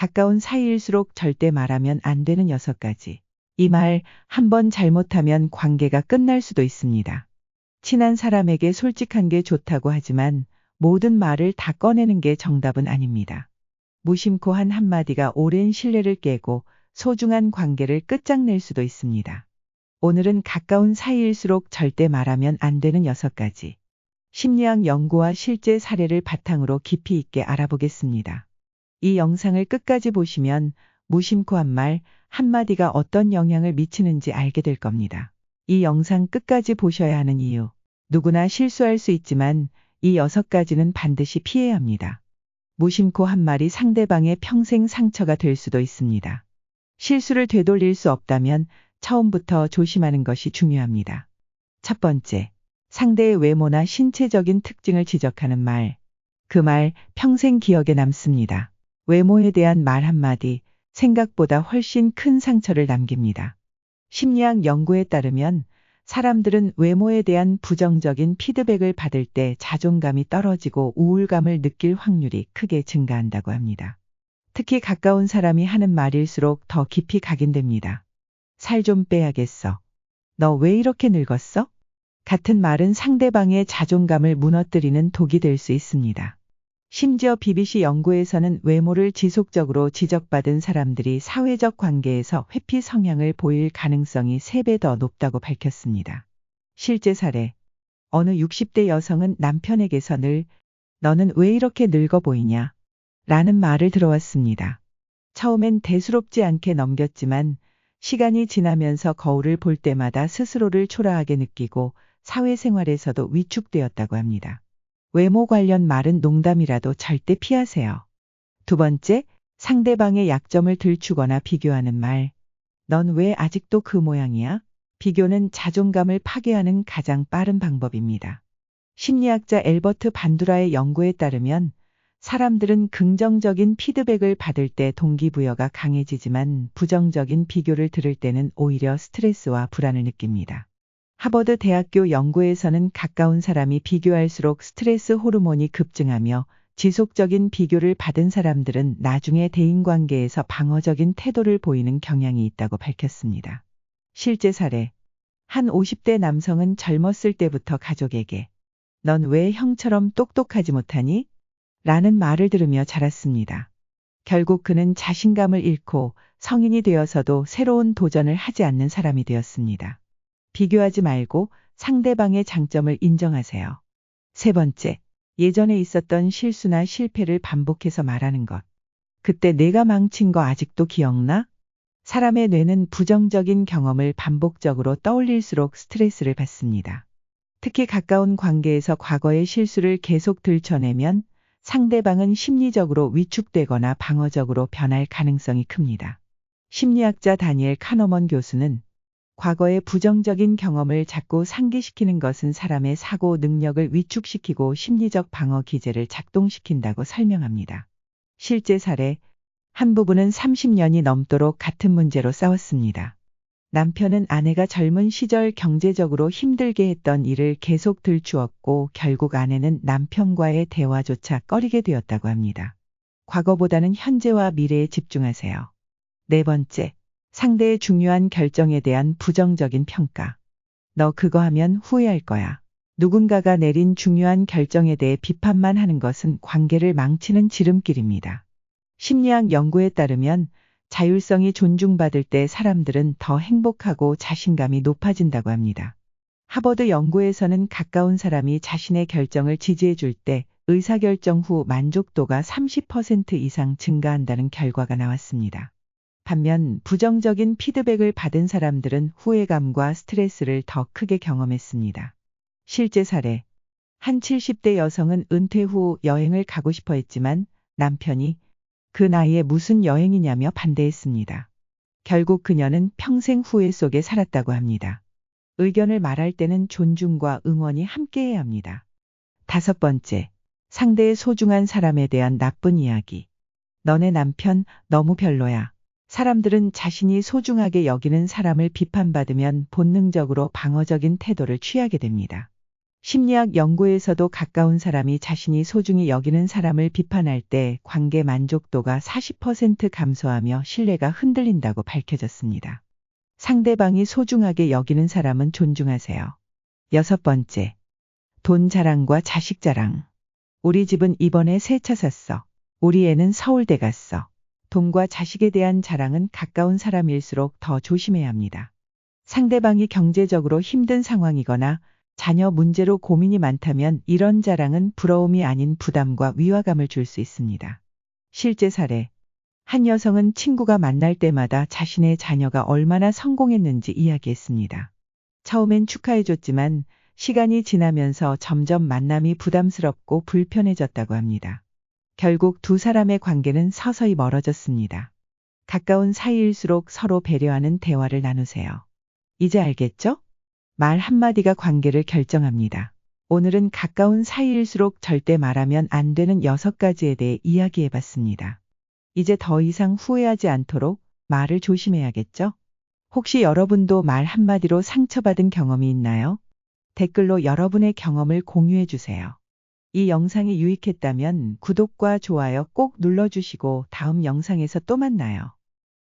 가까운 사이일수록 절대 말하면 안 되는 6가지. 이 말 한 번 잘못하면 관계가 끝날 수도 있습니다. 친한 사람에게 솔직한 게 좋다고 하지만 모든 말을 다 꺼내는 게 정답은 아닙니다. 무심코 한 한마디가 오랜 신뢰를 깨고 소중한 관계를 끝장낼 수도 있습니다. 오늘은 가까운 사이일수록 절대 말하면 안 되는 6가지. 심리학 연구와 실제 사례를 바탕으로 깊이 있게 알아보겠습니다. 이 영상을 끝까지 보시면 무심코 한 말 한마디가 어떤 영향을 미치는지 알게 될 겁니다. 이 영상 끝까지 보셔야 하는 이유. 누구나 실수할 수 있지만 이 6가지는 반드시 피해야 합니다. 무심코 한 말이 상대방의 평생 상처가 될 수도 있습니다. 실수를 되돌릴 수 없다면 처음부터 조심하는 것이 중요합니다. 첫 번째, 상대의 외모나 신체적인 특징을 지적하는 말. 그 말 평생 기억에 남습니다. 외모에 대한 말 한마디, 생각보다 훨씬 큰 상처를 남깁니다. 심리학 연구에 따르면 사람들은 외모에 대한 부정적인 피드백을 받을 때 자존감이 떨어지고 우울감을 느낄 확률이 크게 증가한다고 합니다. 특히 가까운 사람이 하는 말일수록 더 깊이 각인됩니다. 살 좀 빼야겠어. 너 왜 이렇게 늙었어? 같은 말은 상대방의 자존감을 무너뜨리는 독이 될 수 있습니다. 심지어 BBC 연구에서는 외모를 지속적으로 지적받은 사람들이 사회적 관계에서 회피 성향을 보일 가능성이 3배 더 높다고 밝혔습니다. 실제 사례. 어느 60대 여성은 남편에게서 늘 너는 왜 이렇게 늙어 보이냐? 라는 말을 들어왔습니다. 처음엔 대수롭지 않게 넘겼지만 시간이 지나면서 거울을 볼 때마다 스스로를 초라하게 느끼고 사회생활에서도 위축되었다고 합니다. 외모 관련 말은 농담이라도 절대 피하세요. 두 번째, 상대방의 약점을 들추거나 비교하는 말. 넌 왜 아직도 그 모양이야? 비교는 자존감을 파괴하는 가장 빠른 방법입니다. 심리학자 엘버트 반두라의 연구에 따르면 사람들은 긍정적인 피드백을 받을 때 동기부여가 강해지지만 부정적인 비교를 들을 때는 오히려 스트레스와 불안을 느낍니다. 하버드 대학교 연구에서는 가까운 사람이 비교할수록 스트레스 호르몬이 급증하며 지속적인 비교를 받은 사람들은 나중에 대인관계에서 방어적인 태도를 보이는 경향이 있다고 밝혔습니다. 실제 사례. 한 50대 남성은 젊었을 때부터 가족에게 넌 왜 형처럼 똑똑하지 못하니? 라는 말을 들으며 자랐습니다. 결국 그는 자신감을 잃고 성인이 되어서도 새로운 도전을 하지 않는 사람이 되었습니다. 비교하지 말고 상대방의 장점을 인정하세요. 세 번째, 예전에 있었던 실수나 실패를 반복해서 말하는 것. 그때 내가 망친 거 아직도 기억나? 사람의 뇌는 부정적인 경험을 반복적으로 떠올릴수록 스트레스를 받습니다. 특히 가까운 관계에서 과거의 실수를 계속 들춰내면 상대방은 심리적으로 위축되거나 방어적으로 변할 가능성이 큽니다. 심리학자 다니엘 카너먼 교수는 과거의 부정적인 경험을 자꾸 상기시키는 것은 사람의 사고 능력을 위축시키고 심리적 방어 기제를 작동시킨다고 설명합니다. 실제 사례, 한 부부는 30년이 넘도록 같은 문제로 싸웠습니다. 남편은 아내가 젊은 시절 경제적으로 힘들게 했던 일을 계속 들추었고 결국 아내는 남편과의 대화조차 꺼리게 되었다고 합니다. 과거보다는 현재와 미래에 집중하세요. 네 번째, 상대의 중요한 결정에 대한 부정적인 평가. 너 그거 하면 후회할 거야. 누군가가 내린 중요한 결정에 대해 비판만 하는 것은 관계를 망치는 지름길입니다. 심리학 연구에 따르면 자율성이 존중받을 때 사람들은 더 행복하고 자신감이 높아진다고 합니다. 하버드 연구에서는 가까운 사람이 자신의 결정을 지지해 줄 때 의사결정 후 만족도가 30% 이상 증가한다는 결과가 나왔습니다. 반면 부정적인 피드백을 받은 사람들은 후회감과 스트레스를 더 크게 경험했습니다. 실제 사례. 한 70대 여성은 은퇴 후 여행을 가고 싶어 했지만 남편이 그 나이에 무슨 여행이냐며 반대했습니다. 결국 그녀는 평생 후회 속에 살았다고 합니다. 의견을 말할 때는 존중과 응원이 함께해야 합니다. 다섯 번째, 상대의 소중한 사람에 대한 나쁜 이야기. 너네 남편 너무 별로야. 사람들은 자신이 소중하게 여기는 사람을 비판받으면 본능적으로 방어적인 태도를 취하게 됩니다. 심리학 연구에서도 가까운 사람이 자신이 소중히 여기는 사람을 비판할 때 관계 만족도가 40% 감소하며 신뢰가 흔들린다고 밝혀졌습니다. 상대방이 소중하게 여기는 사람은 존중하세요. 6번째, 돈 자랑과 자식 자랑. 우리 집은 이번에 새 차 샀어. 우리 애는 서울대 갔어. 돈과 자식에 대한 자랑은 가까운 사람일수록 더 조심해야 합니다. 상대방이 경제적으로 힘든 상황이거나 자녀 문제로 고민이 많다면 이런 자랑은 부러움이 아닌 부담과 위화감을 줄 수 있습니다. 실제 사례. 한 여성은 친구가 만날 때마다 자신의 자녀가 얼마나 성공했는지 이야기했습니다. 처음엔 축하해줬지만 시간이 지나면서 점점 만남이 부담스럽고 불편해졌다고 합니다. 결국 두 사람의 관계는 서서히 멀어졌습니다. 가까운 사이일수록 서로 배려하는 대화를 나누세요. 이제 알겠죠? 말 한마디가 관계를 결정합니다. 오늘은 가까운 사이일수록 절대 말하면 안 되는 6가지에 대해 이야기해봤습니다. 이제 더 이상 후회하지 않도록 말을 조심해야겠죠? 혹시 여러분도 말 한마디로 상처받은 경험이 있나요? 댓글로 여러분의 경험을 공유해주세요. 이 영상이 유익했다면 구독과 좋아요 꼭 눌러주시고 다음 영상에서 또 만나요.